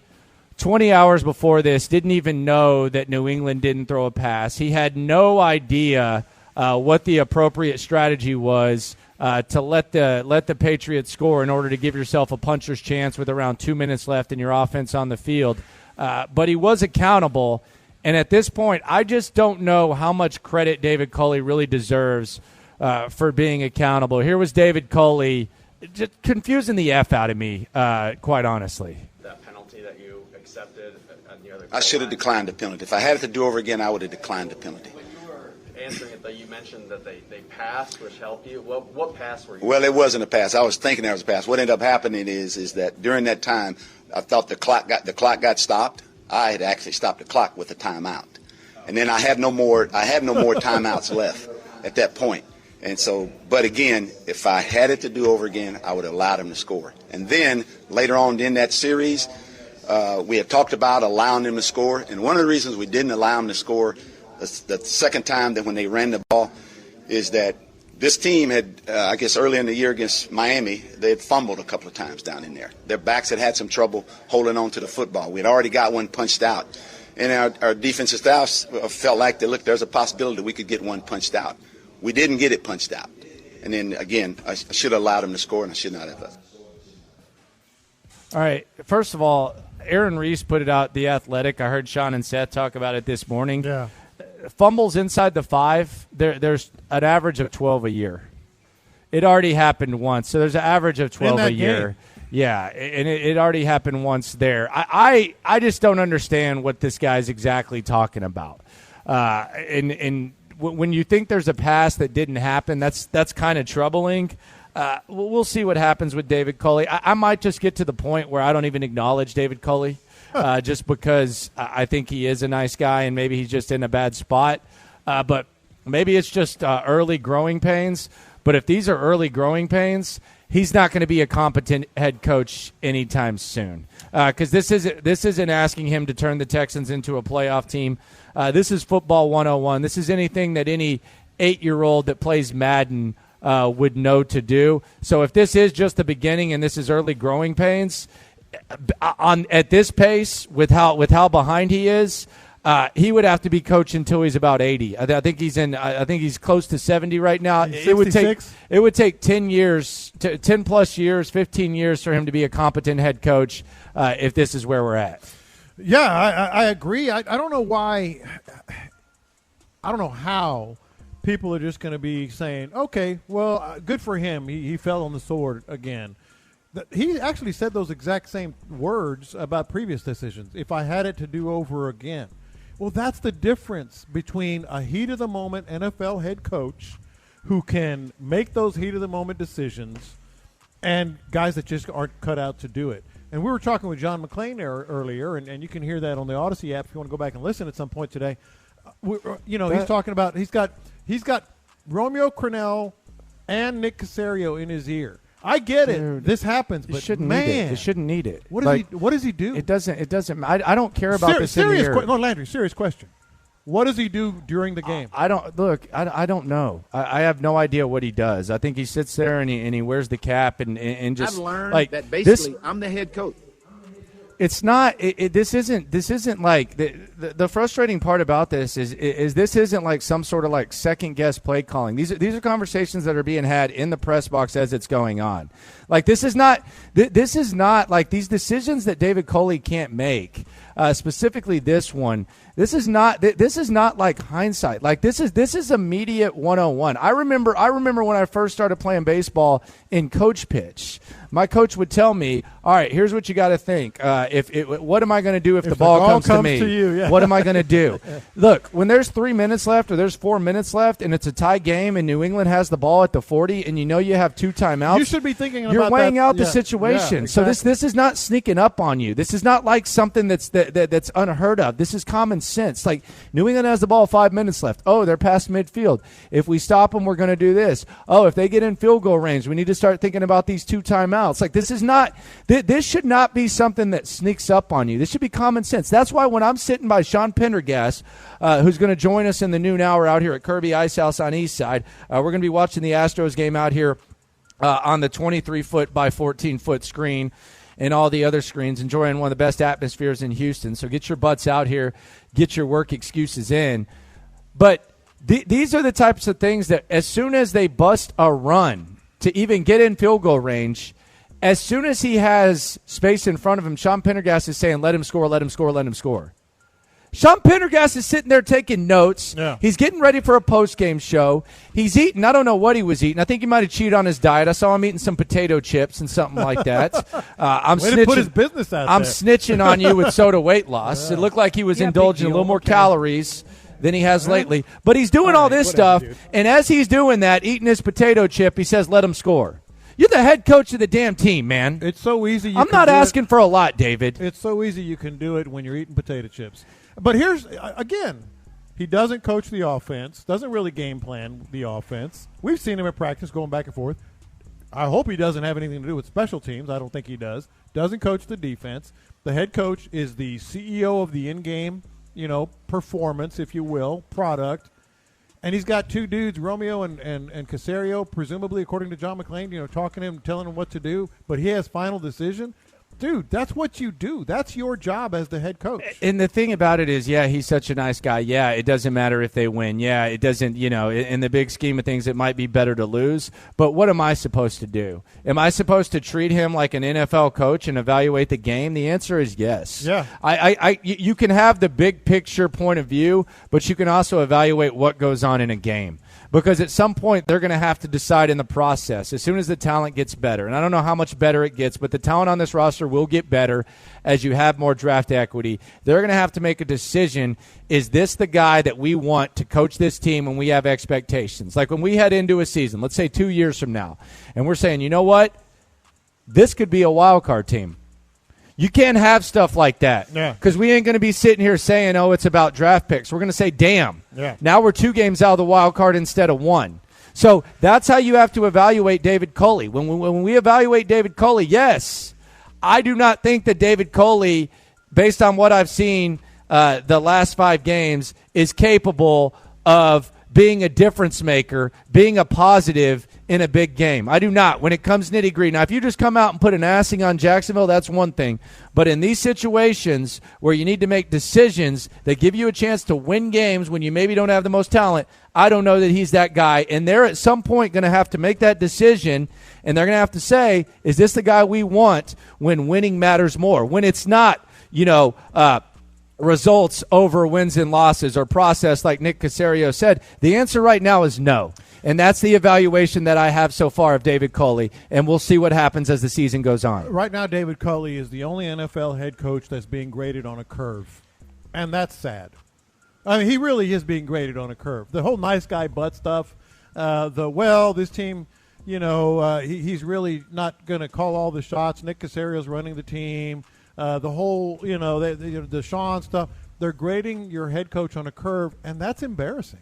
Speaker 3: 20 hours before this, didn't even know that New England didn't throw a pass. He had no idea what the appropriate strategy was to let the Patriots score in order to give yourself a puncher's chance with around 2 minutes left in your offense on the field. But he was accountable. And at this point, I just don't know how much credit David Culley really deserves for being accountable. Here was David Culley just confusing the F out of me, quite honestly.
Speaker 6: That penalty that you accepted on the other I should have declined the penalty. If I had it to do over again, I would have declined the penalty.
Speaker 1: When you were answering it, though, you mentioned that they passed, which helped you. What pass were you?
Speaker 6: Well, it wasn't a pass. I was thinking there was a pass. What ended up happening is that during that time, I thought the clock got stopped. I had actually stopped the clock with a timeout, and then I had no more timeouts left at that point. And so, but again, if I had it to do over again, I would have allowed him to score. And then later on in that series, we had talked about allowing him to score, and one of the reasons we didn't allow him to score the second time that when they ran the ball is that this team had, I guess early in the year against Miami, they had fumbled a couple of times down in there. Their backs had some trouble holding on to the football. We had already got one punched out. And our defensive staff felt like, there's a possibility that we could get one punched out. We didn't get it punched out. And then, again, I should have allowed him to score, and I should not have.
Speaker 3: All right. First of all, Aaron Reese put it out, The Athletic. I heard Sean and Seth talk about it this morning.
Speaker 5: Yeah.
Speaker 3: Fumbles inside the 5, there's an average of 12 a year. It already happened once, so there's an average of 12 a year.
Speaker 5: Game.
Speaker 3: Yeah, and it already happened once there. I just don't understand what this guy's exactly talking about. And when you think there's a pass that didn't happen, that's kind of troubling. We'll see what happens with David Culley. I might just get to the point where I don't even acknowledge David Culley. Just because I think he is a nice guy and maybe he's just in a bad spot. But maybe it's just early growing pains. But if these are early growing pains, he's not going to be a competent head coach anytime soon. Because this isn't asking him to turn the Texans into a playoff team. This is football 101. This is anything that any 8-year-old that plays Madden would know to do. So if this is just the beginning and this is early growing pains, at this pace, with how behind he is, he would have to be coached until he's about 80. I think he's close to 70 right now. It would take 10 years, 10 plus years, 15 years for him to be a competent head coach if this is where we're at.
Speaker 5: Yeah, I agree. I don't know why. I don't know how people are just going to be saying, okay, well, good for him. He fell on the sword again. He actually said those exact same words about previous decisions. If I had it to do over again, Well, that's the difference between a heat-of-the-moment NFL head coach who can make those heat-of-the-moment decisions and guys that just aren't cut out to do it. And we were talking with John McClain there earlier, and you can hear that on the Odyssey app if you want to go back and listen at some point today. He's talking about he's got Romeo Crennel and Nick Caserio in his ear. I get it.
Speaker 3: Dude,
Speaker 5: this happens, but
Speaker 3: It shouldn't need it.
Speaker 5: What does he do?
Speaker 3: It doesn't. I don't care about this.
Speaker 5: Landry, serious question. What does he do during the game?
Speaker 3: I don't know. I have no idea what he does. I think he sits there and he wears the cap and just
Speaker 9: I've learned
Speaker 3: like
Speaker 9: that basically I'm the head coach.
Speaker 3: It's not. This isn't like the frustrating part about this is this isn't like some sort of like second guess play calling. These are conversations that are being had in the press box as it's going on. Like this is not like these decisions that David Coley can't make. Specifically this one. This is not like hindsight. Like this is immediate 101. I remember when I first started playing baseball in coach pitch. My coach would tell me, "All right, here's what you got to think. What am I going to do if the ball comes to me?
Speaker 5: You,
Speaker 3: What am I going to do?" Look, when there's 3 minutes left or there's 4 minutes left and it's a tie game and New England has the ball at the 40 and you have 2 timeouts,
Speaker 5: you should be thinking about
Speaker 3: you're weighing
Speaker 5: that.
Speaker 3: out the situation.
Speaker 5: Yeah, exactly.
Speaker 3: So this is not sneaking up on you. This is not like something that's unheard of. This is common sense. Like New England has the ball, 5 minutes left. Oh, they're past midfield. If we stop them, we're going to do this. Oh, if they get in field goal range, we need to start thinking about these 2 timeouts. Like this is not. This should not be something that sneaks up on you. This should be common sense. That's why when I'm sitting by Sean Pendergast, who's going to join us in the noon hour out here at Kirby Ice House on East Side, we're going to be watching the Astros game out here on the 23-foot by 14-foot screen and all the other screens, enjoying one of the best atmospheres in Houston. So get your butts out here, get your work excuses in. But these are the types of things that as soon as they bust a run to even get in field goal range, as soon as he has space in front of him, Sean Pendergast is saying, let him score, let him score, let him score. Sean Pendergast is sitting there taking notes.
Speaker 5: Yeah.
Speaker 3: He's getting ready for a post-game show. He's eating. I don't know what he was eating. I think he might have cheated on his diet. I saw him eating some potato chips and something like that. I'm
Speaker 5: Way
Speaker 3: snitching.
Speaker 5: to put his business out
Speaker 3: I'm
Speaker 5: there.
Speaker 3: snitching on you with soda weight loss.
Speaker 5: Yeah.
Speaker 3: It looked like he was
Speaker 5: Yeah,
Speaker 3: indulging
Speaker 5: big
Speaker 3: a little
Speaker 5: deal.
Speaker 3: more
Speaker 5: Okay.
Speaker 3: calories than he has lately. But he's doing all this
Speaker 5: whatever,
Speaker 3: stuff,
Speaker 5: dude.
Speaker 3: and as he's doing that, eating his potato chip, he says, let him score. You're the head coach of the damn team, man.
Speaker 5: It's so easy.
Speaker 3: I'm not asking for a lot, David.
Speaker 5: It's so easy you can do it when you're eating potato chips. But here's, again, he doesn't coach the offense, doesn't really game plan the offense. We've seen him at practice going back and forth. I hope he doesn't have anything to do with special teams. I don't think he does. Doesn't coach the defense. The head coach is the CEO of the in-game, performance, if you will, product. And he's got 2 dudes, Romeo and Caserio, presumably, according to John McClain, talking to him, telling him what to do. But he has final decision. Dude, that's what you do. That's your job as the head coach.
Speaker 3: And the thing about it is, yeah, he's such a nice guy. Yeah, it doesn't matter if they win. Yeah, it doesn't, in the big scheme of things, it might be better to lose. But what am I supposed to do? Am I supposed to treat him like an NFL coach and evaluate the game? The answer is yes.
Speaker 5: Yeah.
Speaker 3: You can have the big picture point of view, but you can also evaluate what goes on in a game. Because at some point, they're going to have to decide in the process as soon as the talent gets better. And I don't know how much better it gets, but the talent on this roster will get better as you have more draft equity. They're going to have to make a decision. Is this the guy that we want to coach this team when we have expectations? Like when we head into a season, let's say 2 years from now, and we're saying, you know what? This could be a wild card team. You can't have stuff like that because we ain't going to be sitting here saying, oh, it's about draft picks. We're going to say, damn, now we're 2 games out of the wild card instead of 1. So that's how you have to evaluate David Coley. When we evaluate David Coley, yes, I do not think that David Coley, based on what I've seen the last 5 games, is capable of being a difference maker, being a positive in a big game. I do not. When it comes nitty-gritty. Now, if you just come out and put an assing on Jacksonville, that's one thing. But in these situations where you need to make decisions that give you a chance to win games when you maybe don't have the most talent, I don't know that he's that guy. And they're at some point going to have to make that decision, and they're going to have to say, is this the guy we want when winning matters more? When it's not, results over wins and losses or process like Nick Caserio said, the answer right now is no. And that's the evaluation that I have so far of David Coley, and we'll see what happens as the season goes on.
Speaker 5: Right now, David Coley is the only NFL head coach that's being graded on a curve, and that's sad. I mean, he really is being graded on a curve. The whole nice guy butt stuff, this team, he's really not going to call all the shots. Nick Casario's running the team. The whole, the Sean stuff. They're grading your head coach on a curve, and that's embarrassing.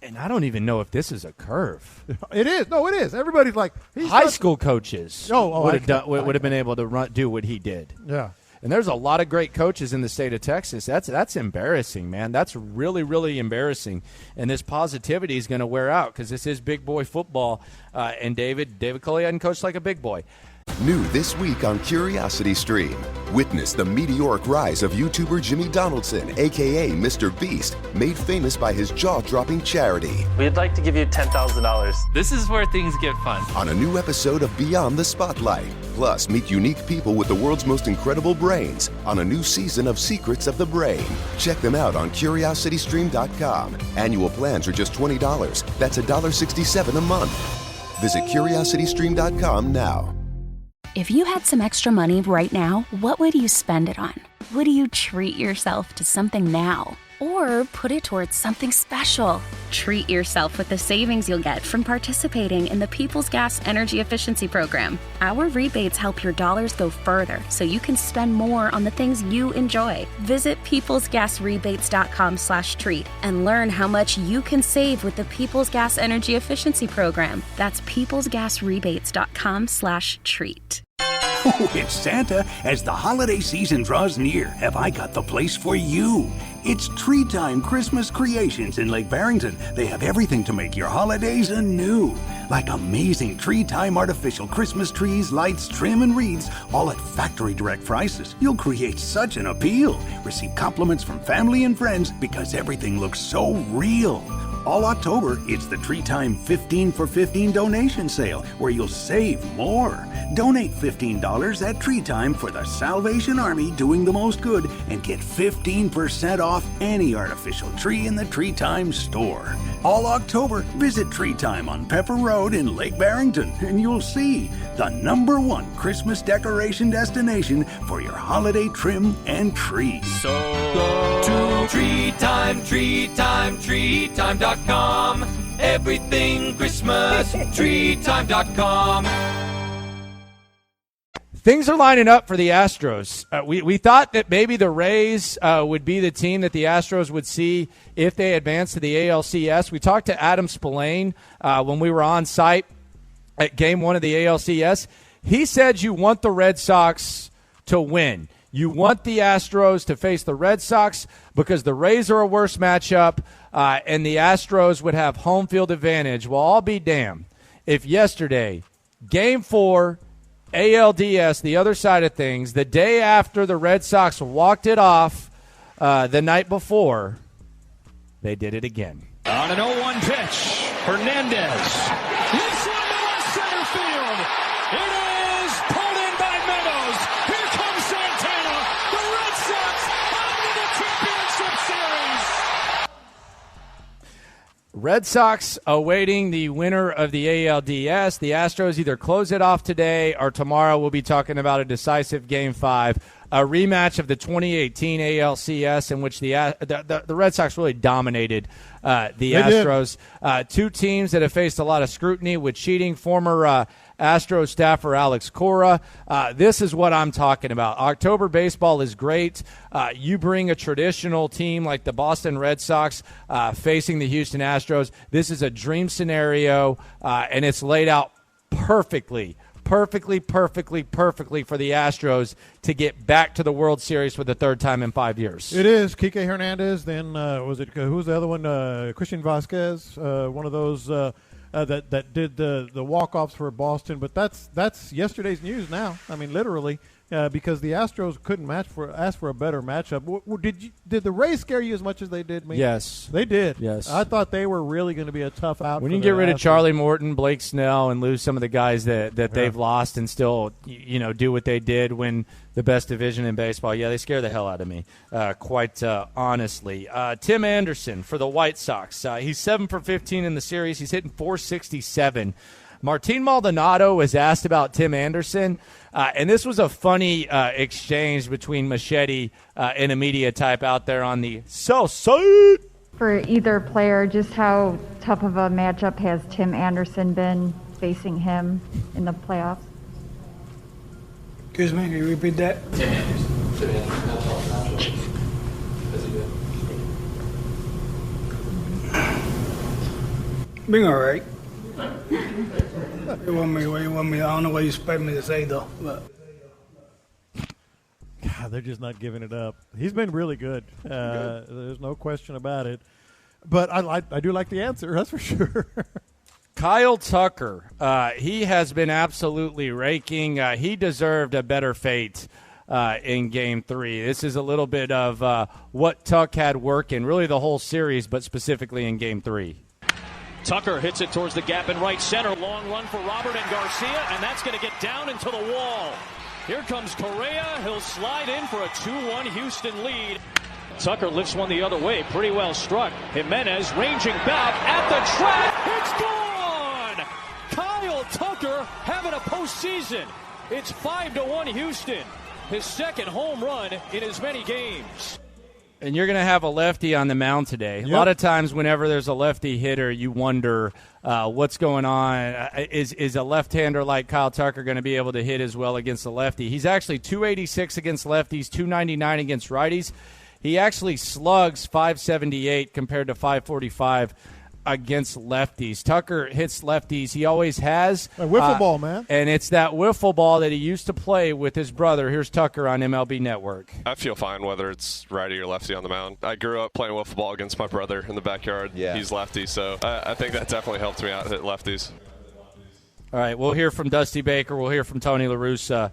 Speaker 3: And I don't even know if this is a curve.
Speaker 5: It is. No, it is. Everybody's like
Speaker 3: high school coaches would have been able to do what he did.
Speaker 5: Yeah.
Speaker 3: And there's a lot of great coaches in the state of Texas. That's embarrassing, man. That's really, really embarrassing. And this positivity is going to wear out because this is big boy football. And David Culley hadn't coached like a big boy.
Speaker 15: New this week on Curiosity Stream. Witness the meteoric rise of YouTuber Jimmy Donaldson, a.k.a. Mr. Beast, made famous by his jaw-dropping charity.
Speaker 16: We'd like to give you $10,000. This is where things get fun.
Speaker 15: On a new episode of Beyond the Spotlight. Plus, meet unique people with the world's most incredible brains on a new season of Secrets of the Brain. Check them out on CuriosityStream.com. Annual plans are just $20. That's $1.67 a month. Visit CuriosityStream.com now.
Speaker 14: If you had some extra money right now, what would you spend it on? Would you treat yourself to something now? Or put it towards something special? Treat yourself with the savings you'll get from participating in the People's Gas Energy Efficiency Program. Our rebates help your dollars go further so you can spend more on the things you enjoy. Visit peoplesgasrebates.com/treat and learn how much you can save with the People's Gas Energy Efficiency Program. That's peoplesgasrebates.com/treat.
Speaker 7: Oh, it's Santa. As the holiday season draws near, have I got the place for you? It's Tree Time Christmas Creations in Lake Barrington. They have everything to make your holidays anew. Like amazing Tree Time artificial Christmas trees, lights, trim, and wreaths, all at factory direct prices. You'll create such an appeal. Receive compliments from family and friends because everything looks so real. All October, it's the Tree Time 15 for 15 donation sale, where you'll save more. Donate $15 at Tree Time for the Salvation Army doing the most good and get 15% off any artificial tree in the Tree Time store. All October, visit Tree Time on Pepper Road in Lake Barrington, and you'll see the #1 Christmas decoration destination for your holiday trim and trees.
Speaker 2: So go to treetime.com. Everything Christmas, treetime.com.
Speaker 3: Things are lining up for the Astros. We thought that maybe the Rays would be the team that the Astros would see if they advance to the ALCS. We talked to Adam Spillane when we were on site at Game 1 of the ALCS. He said you want the Red Sox to win. You want the Astros to face the Red Sox because the Rays are a worse matchup and the Astros would have home field advantage. Well, I'll be damned if yesterday, Game 4, ALDS, the other side of things, the day after the Red Sox walked it off the night before, they did it again.
Speaker 2: On an 0-1 pitch, Hernandez. This one to left center field. It is pulled in by Meadows. Here comes Santana. The Red Sox on to the championship series.
Speaker 3: Red Sox awaiting the winner of the ALDS. The Astros either close it off today or tomorrow. We'll be talking about a decisive Game 5, a rematch of the 2018 ALCS in which the Red Sox really dominated the Astros. Two teams that have faced a lot of scrutiny with cheating. Former Astros staffer Alex Cora. This is what I'm talking about. October baseball is great. You bring a traditional team like the Boston Red Sox facing the Houston Astros. This is a dream scenario, and it's laid out perfectly for the Astros to get back to the World Series for the third time in 5 years.
Speaker 5: It is. Kike Hernandez, then who's the other one? Christian Vasquez, one of those that did the walk-offs for Boston. But that's yesterday's news now. I mean, literally. Because the Astros couldn't ask for a better matchup. Did the Rays scare you as much as they did me?
Speaker 3: Yes.
Speaker 5: They did.
Speaker 3: Yes.
Speaker 5: I thought they were really going to be a tough out.
Speaker 3: When you get rid of Charlie Morton, Blake Snell, and lose some of the guys that they've lost and still do what they did, win the best division in baseball, they scare the hell out of me, quite honestly. Tim Anderson for the White Sox. He's 7 for 15 in the series. He's hitting .467. Martin Maldonado was asked about Tim Anderson, and this was a funny exchange between Machete and a media type out there on the south side.
Speaker 10: For either player, just how tough of a matchup has Tim Anderson been facing him in the playoffs?
Speaker 20: Excuse me, can you repeat that?
Speaker 23: Tim Anderson, how tough matchup has he been?
Speaker 20: Being all right. You want me, I don't know what you expect me to say, though. But.
Speaker 5: God, they're just not giving it up. He's been really good. There's no question about it. But I do like the answer, that's for sure.
Speaker 3: Kyle Tucker, he has been absolutely raking. He deserved a better fate in Game 3. This is a little bit of what Tuck had working, really the whole series, but specifically in Game 3.
Speaker 24: Tucker hits it towards the gap in right center. Long run for Robert and Garcia, and that's going to get down into the wall. Here comes Correa. He'll slide in for a 2-1 Houston lead. Tucker lifts one the other way. Pretty well struck. Jimenez ranging back at the track. It's gone! Kyle Tucker having a postseason. It's 5-1 Houston. His second home run in as many games.
Speaker 3: And you're going to have a lefty on the mound today. Yep. A lot of times whenever there's a lefty hitter, you wonder what's going on. Is a left-hander like Kyle Tucker going to be able to hit as well against the lefty? He's actually 286 against lefties, 299 against righties. He actually slugs 578 compared to 545 against lefties. Tucker hits lefties. He always has.
Speaker 5: A wiffle ball, man.
Speaker 3: And it's that wiffle ball that he used to play with his brother. Here's Tucker on MLB Network.
Speaker 25: I feel fine whether it's righty or lefty on the mound. I grew up playing wiffle ball against my brother in the backyard. Yeah. He's lefty, so I think that definitely helped me out hit lefties.
Speaker 3: All right, we'll hear from Dusty Baker. We'll hear from Tony La Russa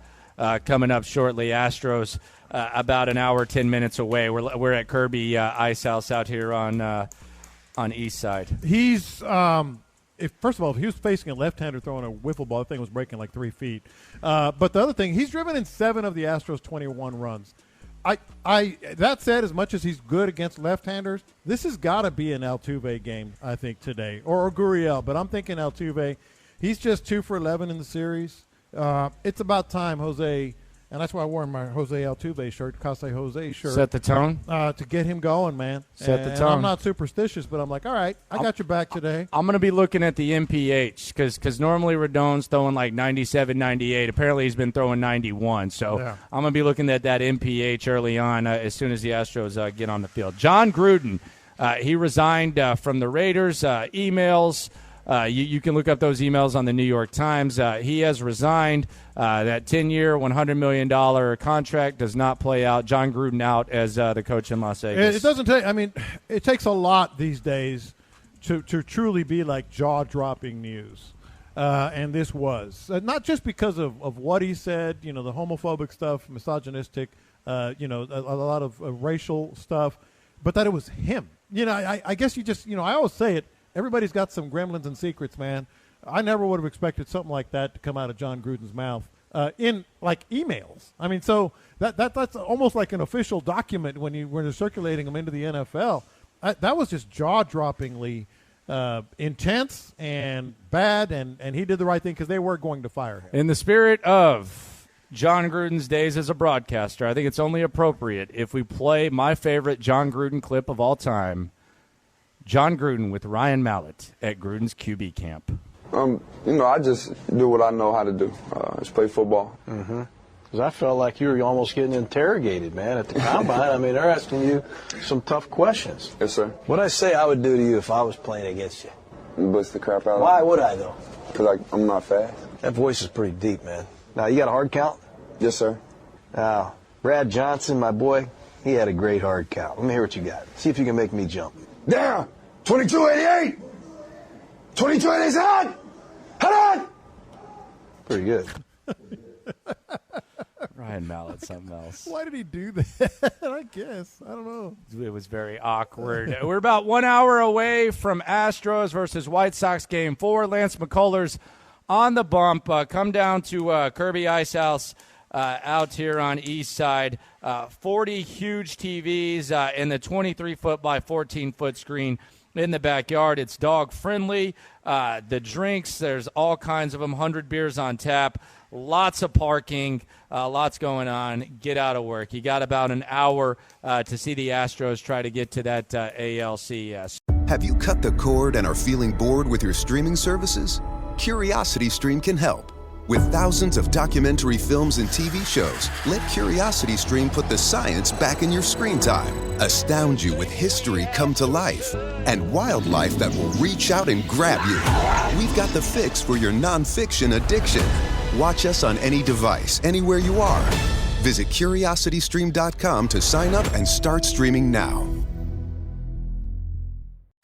Speaker 3: coming up shortly. Astros about an hour, 10 minutes away. We're at Kirby Ice House out here on East Side.
Speaker 5: He's first of all, if he was facing a left-hander throwing a wiffle ball, the thing was breaking like 3 feet. But the other thing, he's driven in 7 of the Astros' 21 runs. That said, as much as he's good against left-handers, this has got to be an Altuve game, I think, today, or Gurriel. But I'm thinking Altuve. He's just 2 for 11 in the series. It's about time, Jose. And that's why I wore my Jose Altuve shirt, Casa Jose shirt.
Speaker 3: Set the tone?
Speaker 5: To get him going, man.
Speaker 3: Set the tone.
Speaker 5: I'm not superstitious, but I'm like, all right, I got your back today.
Speaker 3: I'm going to be looking at the MPH because normally Rodon's throwing like 97, 98. Apparently he's been throwing 91. So yeah. I'm going to be looking at that MPH early on as soon as the Astros get on the field. John Gruden, he resigned from the Raiders. Emails. You can look up those emails on the New York Times. He has resigned. That 10-year, $100 million contract does not play out. John Gruden out as the coach in Las Vegas.
Speaker 5: It doesn't take. I mean, it takes a lot these days to truly be like jaw-dropping news, and this was not just because of what he said. You know, the homophobic stuff, misogynistic. A lot of racial stuff, but that it was him. You know, I guess you just. I always say it. Everybody's got some gremlins and secrets, man. I never would have expected something like that to come out of John Gruden's mouth in like emails. I mean, so that's almost like an official document when you're circulating them into the NFL. That was just jaw-droppingly intense and bad, and he did the right thing because they were going to fire him.
Speaker 3: In the spirit of John Gruden's days as a broadcaster, I think it's only appropriate if we play my favorite John Gruden clip of all time. John Gruden with Ryan Mallett at Gruden's QB camp.
Speaker 26: I just do what I know how to do. Just play football.
Speaker 27: Mm-hmm. Because I felt like you were almost getting interrogated, man, at the combine. I mean, they're asking you some tough questions.
Speaker 26: Yes, sir.
Speaker 27: What'd I say I would do to you if I was playing against you?
Speaker 26: You bust the crap out of me.
Speaker 27: Why would I, though?
Speaker 26: Because I'm not fast.
Speaker 27: That voice is pretty deep, man. Now, you got a hard count?
Speaker 26: Yes, sir.
Speaker 27: Now, Brad Johnson, my boy, he had a great hard count. Let me hear what you got. See if you can make me jump.
Speaker 26: Down! 2288! 2288 hot! Hot on!
Speaker 27: Pretty good.
Speaker 3: Ryan Mallett, something else.
Speaker 5: Why did he do that? I guess. I don't know.
Speaker 3: It was very awkward. We're about 1 hour away from Astros versus White Sox Game 4. Lance McCullers on the bump. Come down to Kirby Ice House out here on East Side. 40 huge TVs in the 23-foot by 14-foot screen in the backyard. It's dog friendly. The drinks, there's all kinds of them, 100 beers on tap, lots of parking, lots going on. Get out of work. You got about an hour to see the Astros try to get to that ALCS.
Speaker 15: Have you cut the cord and are feeling bored with your streaming services? CuriosityStream can help. With thousands of documentary films and TV shows, let CuriosityStream put the science back in your screen time, astound you with history come to life, and wildlife that will reach out and grab you. We've got the fix for your nonfiction addiction. Watch us on any device, anywhere you are. Visit CuriosityStream.com to sign up and start streaming now.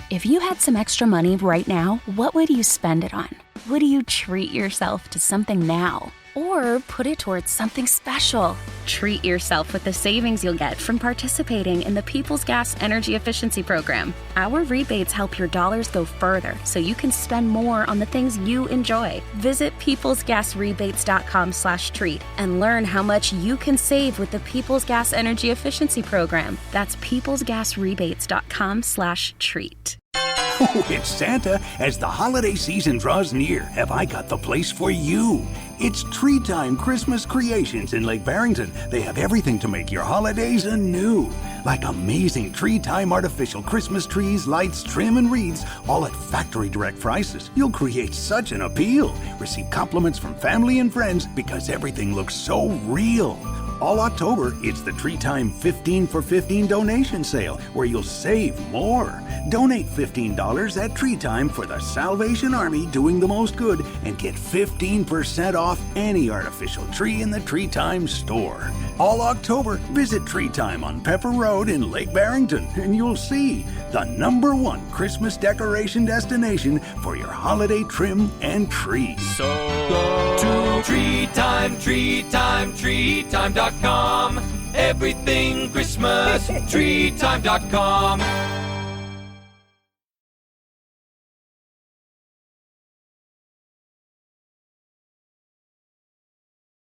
Speaker 14: If you had some extra money right now, what would you spend it on? Would you treat yourself to something now? Or put it towards something special? Treat yourself with the savings you'll get from participating in the People's Gas Energy Efficiency Program. Our rebates help your dollars go further so you can spend more on the things you enjoy. Visit peoplesgasrebates.com/treat and learn how much you can save with the People's Gas Energy Efficiency Program. That's peoplesgasrebates.com/treat.
Speaker 7: Oh, it's Santa. As the holiday season draws near, have I got the place for you? It's Tree Time Christmas Creations in Lake Barrington. They have everything to make your holidays anew. Like amazing Tree Time artificial Christmas trees, lights, trim, and wreaths, all at factory direct prices. You'll create such an appeal. Receive compliments from family and friends because everything looks so real. All October, it's the Tree Time 15 for 15 donation sale, where you'll save more. Donate $15 at Tree Time for the Salvation Army doing the most good and get 15% off any artificial tree in the Tree Time store. All October, visit Tree Time on Pepper Road in Lake Barrington, and you'll see the #1 Christmas decoration destination for your holiday trim and tree.
Speaker 8: So go to Tree Time, treetime.com. Everything Christmas, treetime.com.